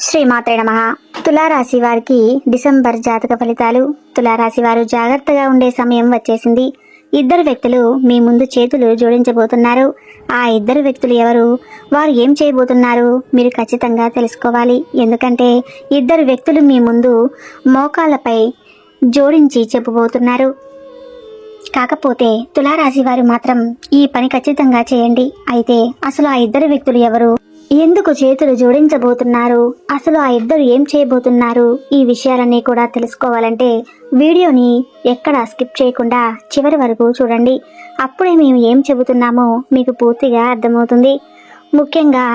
శ్రీమాత్రే నమః. తులారాశి వారికి డిసెంబర్ జాతక ఫలితాలు. తులారాశి వారు జాగ్రత్తగా ఉండే సమయం వచ్చేసింది. ఇద్దరు వ్యక్తులు మీ ముందు చేతులు జోడించబోతున్నారు. ఆ ఇద్దరు వ్యక్తులు ఎవరు, వారు ఏం చేయబోతున్నారు, మీరు ఖచ్చితంగా తెలుసుకోవాలి. ఎందుకంటే ఇద్దరు వ్యక్తులు మీ ముందు మోకాళ్ళపై జోడించి చెప్పబోతున్నారు. కాకపోతే తులారాశి వారు మాత్రం ఈ పని ఖచ్చితంగా చేయండి. అయితే అసలు ఆ ఇద్దరు వ్యక్తులు ఎవరు, ఎందుకు చేతులు జోడించబోతున్నారు, అసలు ఆ ఇద్దరు ఏం చేయబోతున్నారు, ఈ విషయాలన్నీ కూడా తెలుసుకోవాలంటే వీడియోని ఎక్కడా స్కిప్ చేయకుండా చివరి వరకు చూడండి. అప్పుడే మేము ఏం చెబుతున్నామో మీకు పూర్తిగా అర్థమవుతుంది. ముఖ్యంగా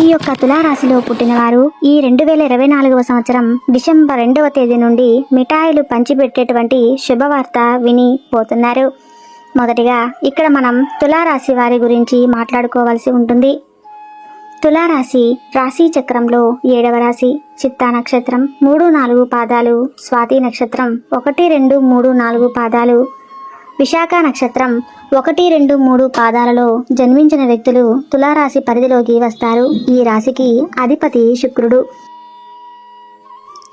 ఈ యొక్క తులారాశిలో పుట్టినవారు ఈ 2024 సంవత్సరం డిసెంబర్ 2వ తేదీ నుండి మిఠాయిలు పంచిపెట్టేటువంటి శుభవార్త విని పోతున్నారు. మొదటిగా ఇక్కడ మనం తులారాశి వారి గురించి మాట్లాడుకోవాల్సి ఉంటుంది. తులారాశి రాశి చక్రంలో 7వ రాశి. చిత్తా నక్షత్రం 3-4 పాదాలు, స్వాతి నక్షత్రం 1, 2, 3, 4 పాదాలు, విశాఖ నక్షత్రం 1, 2, 3 పాదాలలో జన్మించిన వ్యక్తులు తులారాశి పరిధిలోకి వస్తారు. ఈ రాశికి అధిపతి శుక్రుడు.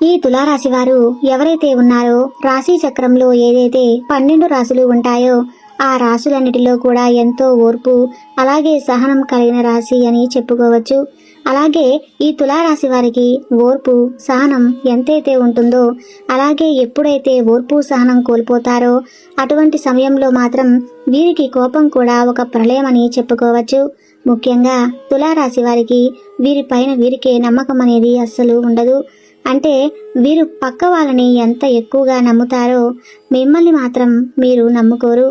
ఈ తులారాశి వారు ఎవరైతే ఉన్నారో రాశి చక్రంలో ఏదైతే 12 రాశులు ఉంటాయో ఆ రాశులన్నిటిలో కూడా ఎంతో ఓర్పు అలాగే సహనం కలిగిన రాశి అని చెప్పుకోవచ్చు. అలాగే ఈ తులారాశి వారికి ఓర్పు సహనం ఎంతైతే ఉంటుందో, అలాగే ఎప్పుడైతే ఓర్పు సహనం కోల్పోతారో అటువంటి సమయంలో మాత్రం వీరికి కోపం కూడా ఒక ప్రళయం అని చెప్పుకోవచ్చు. ముఖ్యంగా తులారాశి వారికి వీరిపైన వీరికే నమ్మకం అనేది అస్సలు ఉండదు. అంటే వీరు పక్క వాళ్ళని ఎంత ఎక్కువగా నమ్ముతారో మిమ్మల్ని మాత్రం మీరు నమ్ముకోరు.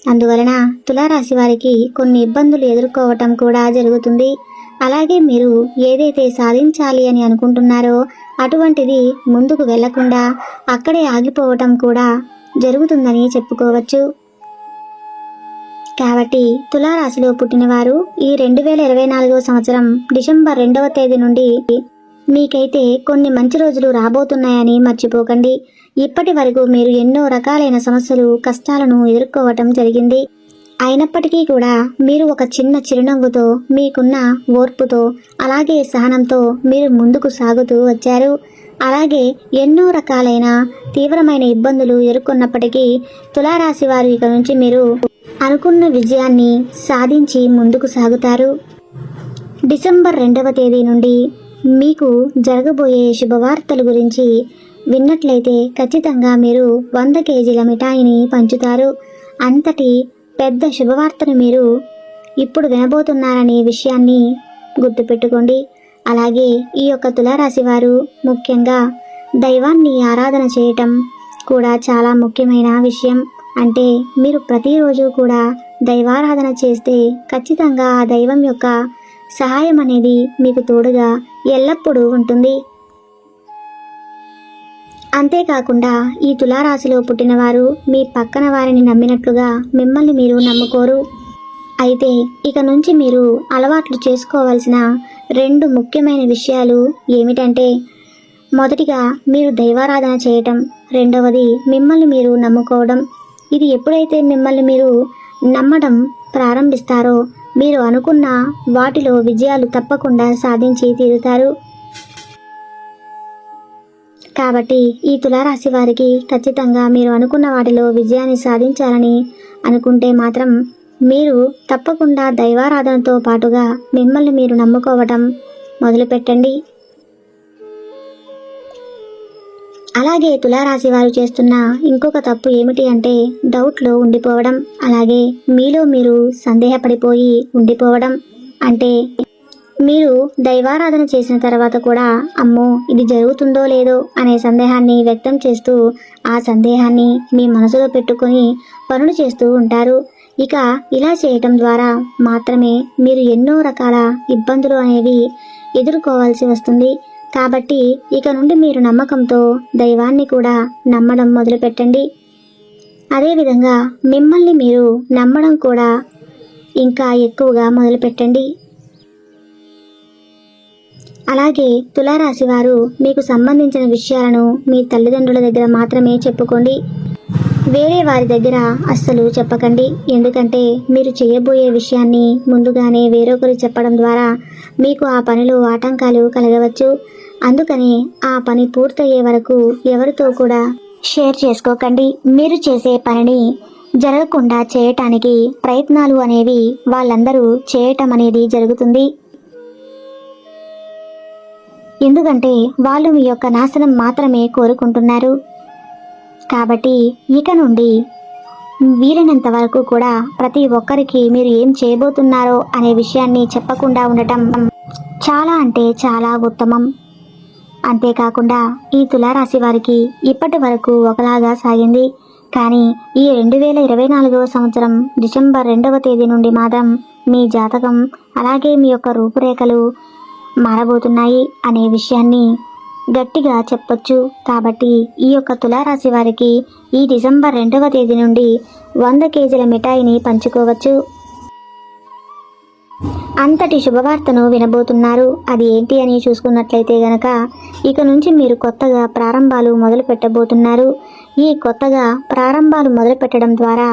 అందువలన తులారాశి వారికి కొన్ని ఇబ్బందులు ఎదుర్కోవటం కూడా జరుగుతుంది. అలాగే మీరు ఏదైతే సాధించాలి అని అనుకుంటున్నారో అటువంటిది ముందుకు వెళ్లకుండా అక్కడే ఆగిపోవటం కూడా జరుగుతుందని చెప్పుకోవచ్చు. కాబట్టి తులారాశిలో పుట్టినవారు ఈ 2024 సంవత్సరం డిసెంబర్ 2వ తేదీ నుండి మీకైతే కొన్ని మంచి రోజులు రాబోతున్నాయని మర్చిపోకండి. ఇప్పటి వరకు మీరు ఎన్నో రకాలైన సమస్యలు కష్టాలను ఎదుర్కోవటం జరిగింది. అయినప్పటికీ కూడా మీరు ఒక చిన్న చిరునవ్వుతో, మీకున్న ఓర్పుతో అలాగే సహనంతో మీరు ముందుకు సాగుతూ వచ్చారు. అలాగే ఎన్నో రకాలైన తీవ్రమైన ఇబ్బందులు ఎదుర్కొన్నప్పటికీ తులారాశి వారు ఇక నుంచి మీరు అనుకున్న విజయాన్ని సాధించి ముందుకు సాగుతారు. డిసెంబర్ 2వ తేదీ నుండి మీకు జరగబోయే శుభవార్తల గురించి విన్నట్లయితే ఖచ్చితంగా మీరు 100 కేజీల మిఠాయిని పంచుతారు. అంతటి పెద్ద శుభవార్తను మీరు ఇప్పుడు వినబోతున్నారనే విషయాన్ని గుర్తుపెట్టుకోండి. అలాగే ఈ యొక్క తులారాశి వారు ముఖ్యంగా దైవాన్ని ఆరాధన చేయటం కూడా చాలా ముఖ్యమైన విషయం. అంటే మీరు ప్రతిరోజు కూడా దైవారాధన చేస్తే ఖచ్చితంగా ఆ దైవం యొక్క సహాయం అనేది మీకు తోడుగా ఎల్లప్పుడూ ఉంటుంది. అంతేకాకుండా ఈ తులారాశిలో పుట్టినవారు మీ పక్కన వారిని నమ్మినట్లుగా మిమ్మల్ని మీరు నమ్ముకోరు. అయితే ఇక నుంచి మీరు అలవాట్లు చేసుకోవాల్సిన 2 ముఖ్యమైన విషయాలు ఏమిటంటే, మొదటిగా మీరు దైవారాధన చేయటం, రెండవది మిమ్మల్ని మీరు నమ్ముకోవడం. ఇది ఎప్పుడైతే మిమ్మల్ని మీరు నమ్మడం ప్రారంభిస్తారో మీరు అనుకున్న వాటిలో విజయాలు తప్పకుండా సాధించి తీరుతారు. కాబట్టి ఈ తులారాశి వారికి ఖచ్చితంగా మీరు అనుకున్న వాటిలో విజయాన్ని సాధించాలని అనుకుంటే మాత్రం మీరు తప్పకుండా దైవారాధనతో పాటుగా మిమ్మల్ని మీరు నమ్ముకోవటం మొదలుపెట్టండి. అలాగే తులారాశి వారు చేస్తున్న ఇంకొక తప్పు ఏమిటి అంటే డౌట్లో ఉండిపోవడం, అలాగే మీలో మీరు సందేహపడిపోయి ఉండిపోవడం. అంటే మీరు దైవారాధన చేసిన తర్వాత కూడా అమ్మో ఇది జరుగుతుందో లేదో అనే సందేహాన్ని వ్యక్తం చేస్తూ ఆ సందేహాన్ని మీ మనసులో పెట్టుకొని పనులు చేస్తూ ఉంటారు. ఇక ఇలా చేయటం ద్వారా మాత్రమే మీరు ఎన్నో రకాల ఇబ్బందులు అనేవి ఎదుర్కోవాల్సి వస్తుంది. కాబట్టి ఇక నుండి మీరు నమ్మకంతో దైవాన్ని కూడా నమ్మడం మొదలుపెట్టండి. అదేవిధంగా మిమ్మల్ని మీరు నమ్మడం కూడా ఇంకా ఎక్కువగా మొదలుపెట్టండి. అలాగే తులారాశి వారు మీకు సంబంధించిన విషయాలను మీ తల్లిదండ్రుల దగ్గర మాత్రమే చెప్పుకోండి. వేరే వారి దగ్గర అస్సలు చెప్పకండి. ఎందుకంటే మీరు చేయబోయే విషయాన్ని ముందుగానే వేరొకరు చెప్పడం ద్వారా మీకు ఆ పనిలో ఆటంకాలు కలగవచ్చు. అందుకని ఆ పని పూర్తయ్యే వరకు ఎవరితో కూడా షేర్ చేసుకోకండి. మీరు చేసే పనిని జరగకుండా చేయటానికి ప్రయత్నాలు అనేవి వాళ్ళందరూ చేయటం అనేది జరుగుతుంది. ఎందుకంటే వాళ్ళు మీ యొక్క నాశనం మాత్రమే కోరుకుంటున్నారు. కాబట్టి ఇక నుండి వీలైనంత వరకు కూడా ప్రతి ఒక్కరికి మీరు ఏం చేయబోతున్నారో అనే విషయాన్ని చెప్పకుండా ఉండటం చాలా అంటే చాలా ఉత్తమం. అంతేకాకుండా ఈ తులారాశి వారికి ఇప్పటి వరకు ఒకలాగా సాగింది. కానీ ఈ 2024వ సంవత్సరం డిసెంబర్ 2వ తేదీ నుండి మాత్రం మీ జాతకం అలాగే మీ యొక్క రూపురేఖలు మారబోతున్నాయి అనే విషయాన్ని గట్టిగా చెప్పొచ్చు. కాబట్టి ఈ యొక్క తులారాశి వారికి ఈ డిసెంబర్ 2వ తేదీ నుండి 100 కేజీల మిఠాయిని పంచుకోవచ్చు. అంతటి శుభవార్తను వినబోతున్నారు. అది ఏంటి అని చూసుకున్నట్లయితే గనక ఇక నుంచి మీరు కొత్తగా ప్రారంభాలు మొదలు పెట్టబోతున్నారు. ఈ కొత్తగా ప్రారంభాలు మొదలు పెట్టడం ద్వారా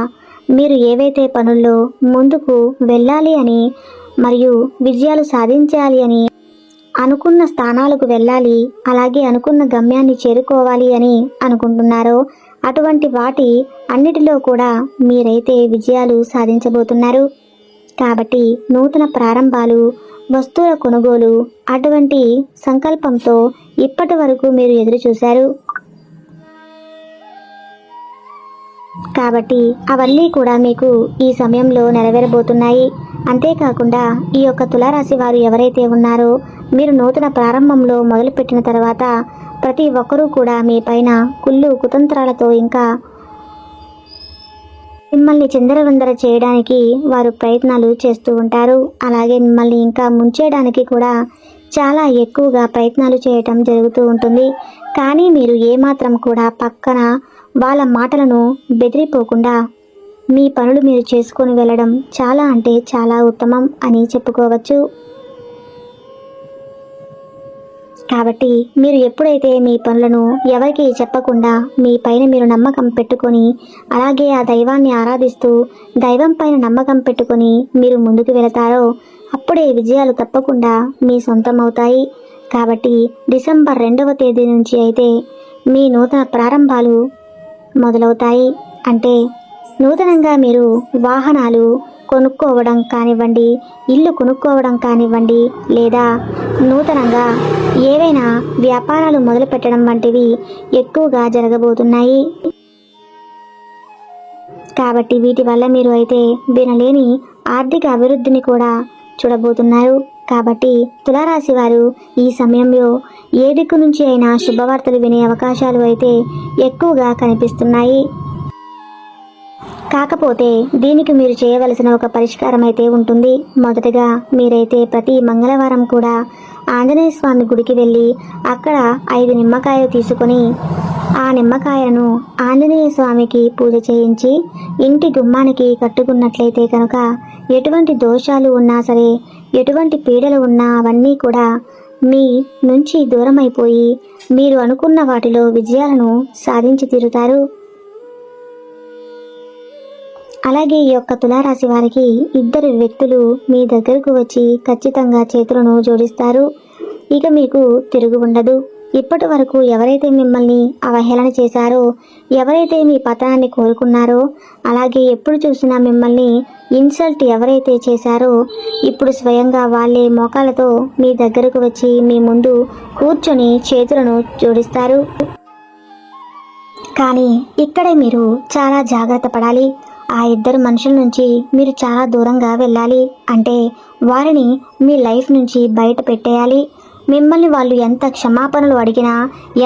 మీరు ఏవైతే పనుల్లో ముందుకు వెళ్ళాలి అని మరియు విజయాలు సాధించాలి అని అనుకున్న స్థానాలకు వెళ్ళాలి, అలాగే అనుకున్న గమ్యాన్ని చేరుకోవాలి అని అనుకుంటున్నారో అటువంటి వాటి అన్నిటిలో కూడా మీరైతే విజయాలు సాధించబోతున్నారు. కాబట్టి నూతన ప్రారంభాలు, వస్తువుల కొనుగోలు అటువంటి సంకల్పంతో ఇప్పటి వరకు మీరు ఎదురు చూశారు. కాబట్టి అవన్నీ కూడా మీకు ఈ సమయంలో నెరవేరబోతున్నాయి. అంతేకాకుండా ఈ యొక్క తులారాశి వారు ఎవరైతే ఉన్నారో మీరు నూతన ప్రారంభంలో మొదలుపెట్టిన తర్వాత ప్రతి ఒక్కరూ కూడా మీ పైన కుళ్ళు కుతంత్రాలతో ఇంకా మిమ్మల్ని చిందరవందర చేయడానికి వారు ప్రయత్నాలు చేస్తూ ఉంటారు. అలాగే మిమ్మల్ని ఇంకా ముంచేయడానికి కూడా చాలా ఎక్కువగా ప్రయత్నాలు చేయటం జరుగుతూ ఉంటుంది. కానీ మీరు ఏమాత్రం కూడా పక్కన వాళ్ళ మాటలను బెదిరిపోకుండా మీ పనులు మీరు చేసుకొని వెళ్ళడం చాలా అంటే చాలా ఉత్తమం అని చెప్పుకోవచ్చు. కాబట్టి మీరు ఎప్పుడైతే మీ పనులను ఎవరికి చెప్పకుండా మీ పైన మీరు నమ్మకం పెట్టుకొని అలాగే ఆ దైవాన్ని ఆరాధిస్తూ దైవం పైన నమ్మకం పెట్టుకొని మీరు ముందుకు వెళతారో అప్పుడే విజయాలు తప్పకుండా మీ సొంతం అవుతాయి. కాబట్టి డిసెంబర్ 2వ తేదీ నుంచి అయితే మీ నూతన ప్రారంభాలు మొదలవుతాయి. అంటే నూతనంగా మీరు వాహనాలు కొనుక్కోవడం కానివ్వండి, ఇల్లు కొనుక్కోవడం కానివ్వండి, లేదా నూతనంగా ఏవైనా వ్యాపారాలు మొదలు పెట్టడం వంటివి ఎక్కువగా జరగబోతున్నాయి. కాబట్టి వీటి వల్ల మీరు అయితే వినలేని ఆర్థిక అభివృద్ధిని కూడా చూడబోతున్నారు. కాబట్టి తులారాశి వారు ఈ సమయంలో ఏ దిక్కు నుంచి అయినా శుభవార్తలు వినే అవకాశాలు అయితే ఎక్కువగా కనిపిస్తున్నాయి. కాకపోతే దీనికి మీరు చేయవలసిన ఒక పరిష్కారం అయితే ఉంటుంది. మొదటగా మీరైతే ప్రతి మంగళవారం కూడా ఆంజనేయ స్వామి గుడికి వెళ్ళి అక్కడ 5 నిమ్మకాయలు తీసుకొని ఆ నిమ్మకాయలను ఆంజనేయ స్వామికి పూజ చేయించి ఇంటి గుమ్మానికి కట్టుకున్నట్లయితే కనుక ఎటువంటి దోషాలు ఉన్నా సరే, ఎటువంటి పీడలు ఉన్నా అవన్నీ కూడా మీ నుంచి దూరమైపోయి మీరు అనుకున్న వాటిలో విజయాలను సాధించి తీరుతారు. అలాగే ఈ యొక్క తులారాశి వారికి 2 వ్యక్తులు మీ దగ్గరకు వచ్చి ఖచ్చితంగా చేతులను జోడిస్తారు. ఇక మీకు తిరుగు ఉండదు. ఇప్పటి వరకు ఎవరైతే మిమ్మల్ని అవహేళన చేశారో, ఎవరైతే మీ పతనాన్ని కోరుకున్నారో, అలాగే ఎప్పుడు చూసినా మిమ్మల్ని ఇన్సల్ట్ ఎవరైతే చేశారో ఇప్పుడు స్వయంగా వాళ్ళే మోకాలతో మీ దగ్గరకు వచ్చి మీ ముందు కూర్చొని చేతులను జోడిస్తారు. కానీ ఇక్కడే మీరు చాలా జాగ్రత్త పడాలి. ఆ 2 మనుషుల నుంచి మీరు చాలా దూరంగా వెళ్ళాలి. అంటే వారిని మీ లైఫ్ నుంచి బయట పెట్టేయాలి. మిమ్మల్ని వాళ్ళు ఎంత క్షమాపణలు అడిగినా,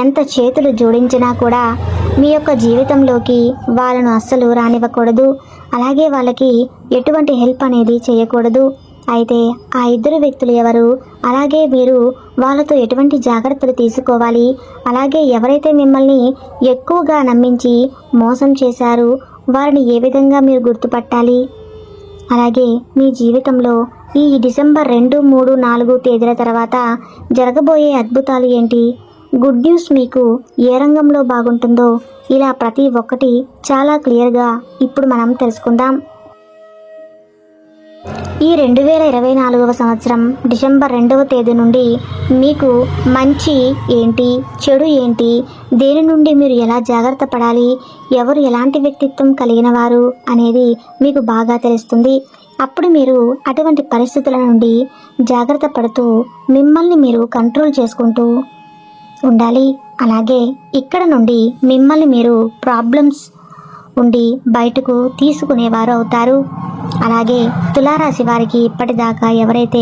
ఎంత చేతులు జోడించినా కూడా మీ యొక్క జీవితంలోకి వాళ్ళను అస్సలు రానివ్వకూడదు. అలాగే వాళ్ళకి ఎటువంటి హెల్ప్ అనేది చేయకూడదు. అయితే ఆ 2 వ్యక్తులు ఎవరు, అలాగే మీరు వాళ్ళతో ఎటువంటి జాగ్రత్తలు తీసుకోవాలి, అలాగే ఎవరైతే మిమ్మల్ని ఎక్కువగా నమ్మించి మోసం చేశారు వారిని ఏ విధంగా మీరు గుర్తుపట్టాలి, అలాగే మీ జీవితంలో ఈ డిసెంబర్ 2, 3, 4 తేదీల తర్వాత జరగబోయే అద్భుతాలు ఏంటి, గుడ్ న్యూస్ మీకు ఏ రంగంలో బాగుంటుందో ఇలా ప్రతి ఒక్కటి చాలా క్లియర్గా ఇప్పుడు మనం తెలుసుకుందాం. ఈ 2024వ సంవత్సరం డిసెంబర్ 2వ తేదీ నుండి మీకు మంచి ఏంటి, చెడు ఏంటి, దేని నుండి మీరు ఎలా జాగ్రత్త పడాలి, ఎవరు ఎలాంటి వ్యక్తిత్వం కలిగిన వారు అనేది మీకు బాగా తెలుస్తుంది. అప్పుడు మీరు అటువంటి పరిస్థితుల నుండి జాగ్రత్త పడుతూ మిమ్మల్ని మీరు కంట్రోల్ చేసుకుంటూ ఉండాలి. అలాగే ఇక్కడ నుండి మిమ్మల్ని మీరు ప్రాబ్లమ్స్ ఉండి బయటకు తీసుకునేవారు అవుతారు. అలాగే తులారాశి వారికి ఇప్పటిదాకా ఎవరైతే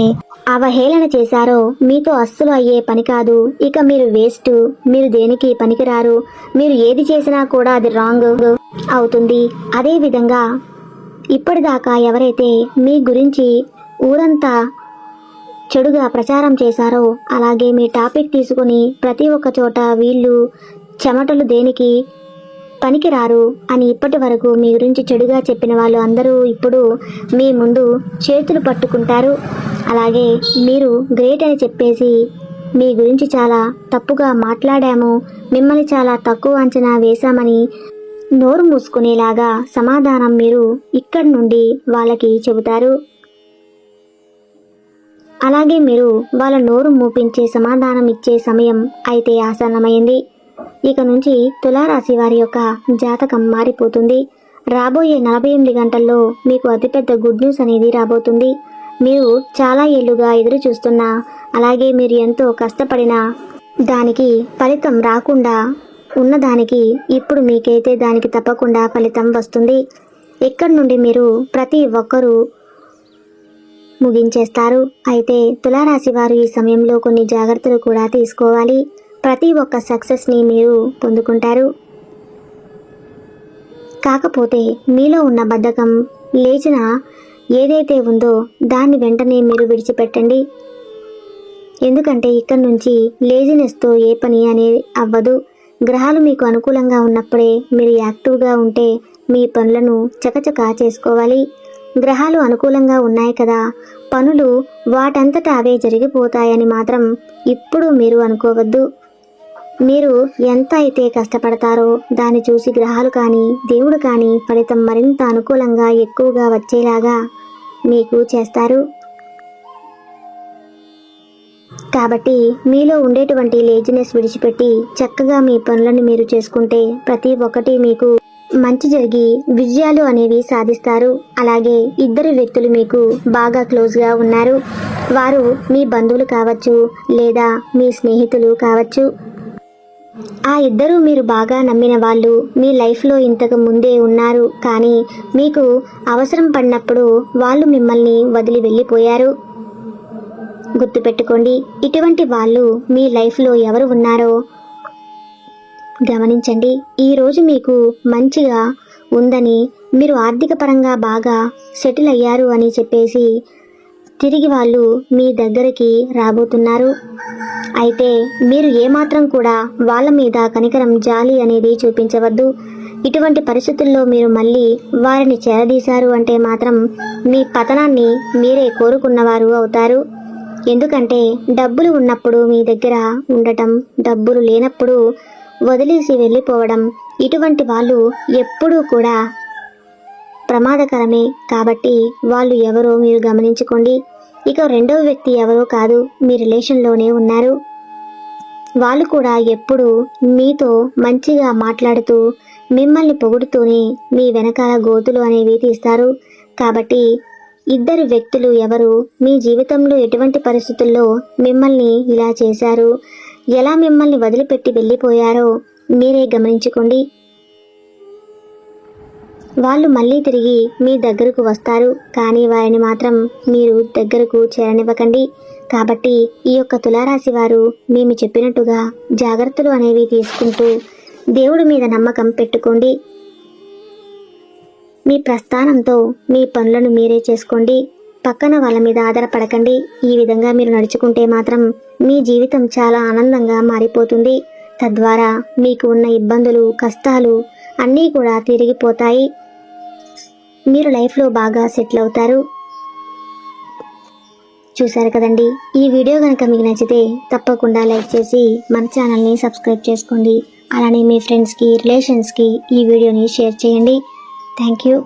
అవహేళన చేశారో మీతో అస్సలు అయ్యే పని కాదు, ఇక మీరు వేస్ట్, మీరు దేనికి పనికిరారు, మీరు ఏది చేసినా కూడా అది రాంగ్ అవుతుంది. అదేవిధంగా ఇప్పటిదాకా ఎవరైతే మీ గురించి ఊరంతా చెడుగా ప్రచారం చేశారో, అలాగే మీ టాపిక్ తీసుకొని ప్రతి ఒక్క చోట వీళ్ళు చెమటలు దేనికి పనికిరారు అని ఇప్పటి వరకు మీ గురించి చెడుగా చెప్పిన వాళ్ళు అందరూ ఇప్పుడు మీ ముందు చేతులు పట్టుకుంటారు. అలాగే మీరు గ్రేట్ అని చెప్పేసి మీ గురించి చాలా తప్పుగా మాట్లాడాము, మిమ్మల్ని చాలా తక్కువ అంచనా వేశామని నోరు మూసుకునేలాగా సమాధానం మీరు ఇక్కడి నుండి వాళ్ళకి చెబుతారు. అలాగే మీరు వాళ్ళ నోరు మూపించే సమాధానం ఇచ్చే సమయం అయితే ఆసన్నమైంది. ఇక నుంచి తులారాశి వారి యొక్క జాతకం మారిపోతుంది. రాబోయే 48 గంటల్లో మీకు అతిపెద్ద గుడ్ న్యూస్ అనేది రాబోతుంది. మీరు చాలా ఏళ్లుగా ఎదురు చూస్తున్న, అలాగే మీరు ఎంతో కష్టపడిన దానికి ఫలితం రాకుండా ఉన్నదానికి ఇప్పుడు మీకైతే దానికి తప్పకుండా ఫలితం వస్తుంది. ఇక్కడి నుండి మీరు ప్రతి ఒక్కరూ ముగించేస్తారు. అయితే తులారాశి వారు ఈ సమయంలో కొన్ని జాగ్రత్తలు కూడా తీసుకోవాలి. ప్రతి ఒక్క సక్సెస్ని మీరు పొందుకుంటారు. కాకపోతే మీలో ఉన్న బద్ధకం లేచిన ఏదైతే ఉందో దాన్ని వెంటనే మీరు విడిచిపెట్టండి. ఎందుకంటే ఇక్కడ నుంచి లేజినెస్తో ఏ పని అనేది అవ్వదు. గ్రహాలు మీకు అనుకూలంగా ఉన్నప్పుడే మీరు యాక్టివ్గా ఉంటే మీ పనులను చకచకా చేసుకోవాలి. గ్రహాలు అనుకూలంగా ఉన్నాయి కదా, పనులు వాటంతటా అవే జరిగిపోతాయని మాత్రం ఇప్పుడు మీరు అనుకోవద్దు. మీరు ఎంత అయితే కష్టపడతారో దాన్ని చూసి గ్రహాలు కానీ దేవుడు కానీ ఫలితం మరింత అనుకూలంగా ఎక్కువగా వచ్చేలాగా మీకు చేస్తారు. కాబట్టి మీలో ఉండేటువంటి లేజినెస్ విడిచిపెట్టి చక్కగా మీ పనులను మీరు చేసుకుంటే ప్రతి ఒక్కటి మీకు మంచి జరిగి విజయాలు అనేవి సాధిస్తారు. అలాగే ఇద్దరు వ్యక్తులు మీకు బాగా క్లోజ్గా ఉన్నారు. వారు మీ బంధువులు కావచ్చు లేదా మీ స్నేహితులు కావచ్చు. ఆ ఇద్దరు మీరు బాగా నమ్మిన వాళ్ళు మీ లైఫ్లో ఇంతకు ముందే ఉన్నారు, కానీ మీకు అవసరం పడినప్పుడు వాళ్ళు మిమ్మల్ని వదిలి వెళ్ళిపోయారు. గుర్తుపెట్టుకోండి, ఇటువంటి వాళ్ళు మీ లైఫ్లో ఎవరు ఉన్నారో గమనించండి. ఈరోజు మీకు మంచిగా ఉందని, మీరు ఆర్థిక పరంగా బాగా సెటిల్ అయ్యారు అని చెప్పేసి తిరిగి వాళ్ళు మీ దగ్గరికి రాబోతున్నారు. అయితే మీరు ఏమాత్రం కూడా వాళ్ళ మీద కనికరం, జాలి అనేది చూపించవద్దు. ఇటువంటి పరిస్థితుల్లో మీరు మళ్ళీ వారిని చేరదీశారు అంటే మాత్రం మీ పతనాన్ని మీరే కోరుకున్నవారు అవుతారు. ఎందుకంటే డబ్బులు ఉన్నప్పుడు మీ దగ్గర ఉండటం, డబ్బులు లేనప్పుడు వదిలేసి వెళ్ళిపోవడం, ఇటువంటి వాళ్ళు ఎప్పుడూ కూడా ప్రమాదకరమే. కాబట్టి వాళ్ళు ఎవరో మీరు గమనించుకోండి. ఇక రెండవ వ్యక్తి ఎవరో కాదు, మీ రిలేషన్లోనే ఉన్నారు. వాళ్ళు కూడా ఎప్పుడు మీతో మంచిగా మాట్లాడుతూ మిమ్మల్ని పొగుడుతూనే మీ వెనకాల గోతులు అనేవి తీస్తారు. కాబట్టి ఇద్దరు వ్యక్తులు ఎవరు, మీ జీవితంలో ఎటువంటి పరిస్థితుల్లో మిమ్మల్ని ఇలా చేశారు, ఎలా మిమ్మల్ని వదిలిపెట్టి వెళ్ళిపోయారో మీరే గమనించుకోండి. వాళ్ళు మళ్ళీ తిరిగి మీ దగ్గరకు వస్తారు, కానీ వారిని మాత్రం మీరు దగ్గరకు చేరనివ్వకండి. కాబట్టి ఈ యొక్క తులారాశి వారు మేము చెప్పినట్టుగా జాగ్రత్తలు అనేవి తీసుకుంటూ దేవుడి మీద నమ్మకం పెట్టుకోండి. మీ ప్రస్థానంతో మీ పనులను మీరే చేసుకోండి. పక్కన వాళ్ళ మీద ఆధారపడకండి. ఈ విధంగా మీరు నడుచుకుంటే మాత్రం మీ జీవితం చాలా ఆనందంగా మారిపోతుంది. తద్వారా మీకు ఉన్న ఇబ్బందులు, కష్టాలు అన్నీ కూడా తిరిగిపోతాయి. మీరు లైఫ్లో బాగా సెటిల్ అవుతారు. చూశారు కదండి, ఈ వీడియో కనుక మీకు నచ్చితే తప్పకుండా లైక్ చేసి మన ఛానల్ని సబ్స్క్రైబ్ చేసుకోండి. అలానే మీ ఫ్రెండ్స్కి, రిలేషన్స్కి ఈ వీడియోని షేర్ చేయండి. Thank you.